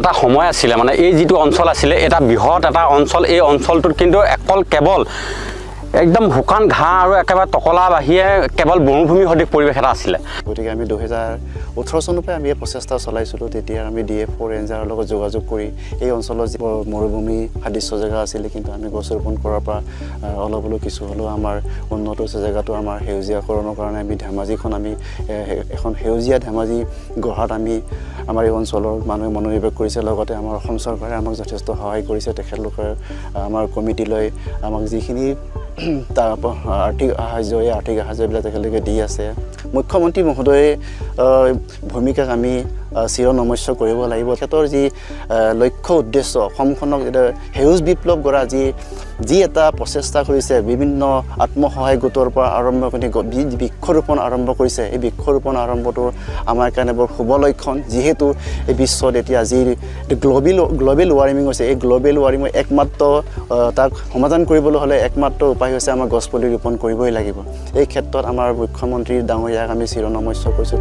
এটা সময় আছিলে মানে এই যিটো অঞ্চল আছিলে এটা বৃহৎ এটা অঞ্চল এই অঞ্চলটোত কিন্তু কেৱল একদম শুকান ঘাঁহ আৰু একেবাৰে টকলা বাহিৰে কেৱল বনভূমি সদৃশ পৰিৱেশ এটা আছিলে গতিকে আমি 2018 চনৰ পৰা আমি প্ৰচেষ্টা চলাইছিলোঁ তেতিয়া আমি DF4 ৰেঞ্জাৰৰ লগত যোগাযোগ কৰি এই অঞ্চলৰ যিবোৰ মৰুভূমি সাদৃশ্য জেগা আছিলে কিন্তু আমি গছ ৰোপণ কৰাৰ পৰা অলপ হ'লেও কিছু হ'লেও আমাৰ উন্নত হৈছে জেগাটো আমাৰ সেউজীয়াকৰণৰ কাৰণে আমি ধেমাজিখন আমি এখন সেউজীয়া ধেমাজি গঢ়াত আমি আমাৰ এই অঞ্চলৰ মানুহে মনোনিৱেশ কৰিছে লগতে আমাৰ অসম চৰকাৰে আমাক যথেষ্ট সহায় কৰিছে তেখেতলোকে আমাৰ কমিটিলৈ আমাক যিখিনি আৰ্থিক সাহায্যবিলাক তেখেতলোকে দি আছে মুখ্যমন্ত্ৰী মহোদয়ে ভূমিকাক আমি চিৰনমস্য কৰিব লাগিব তেখেতৰ যি লক্ষ্য উদ্দেশ্য অসমখনক সেউজ বিপ্লৱ গঢ়া যি এটা প্ৰচেষ্টা কৰিছে বিভিন্ন আত্মসহায়ক গোটৰ পৰা আৰম্ভ কৰি বৃক্ষৰোপণ আৰম্ভ কৰিছে এই বৃক্ষৰোপণ আৰম্ভটো আমাৰ কাৰণে বৰ শুভ লক্ষণ যিহেতু এই বিশ্বত এতিয়া যি গ্ল'বেল ৱাৰ্মিং হৈছে এই গ্ল'বেল ৱাৰ্মিঙৰ একমাত্ৰ তাক সমাধান কৰিবলৈ হ'লে একমাত্ৰ উপায় হৈছে আমাৰ গছপুলি ৰোপণ কৰিবই লাগিব এই ক্ষেত্ৰত আমাৰ মুখ্যমন্ত্ৰী ডাঙৰীয়াক আমি চিৰনমস্য কৰিছোঁ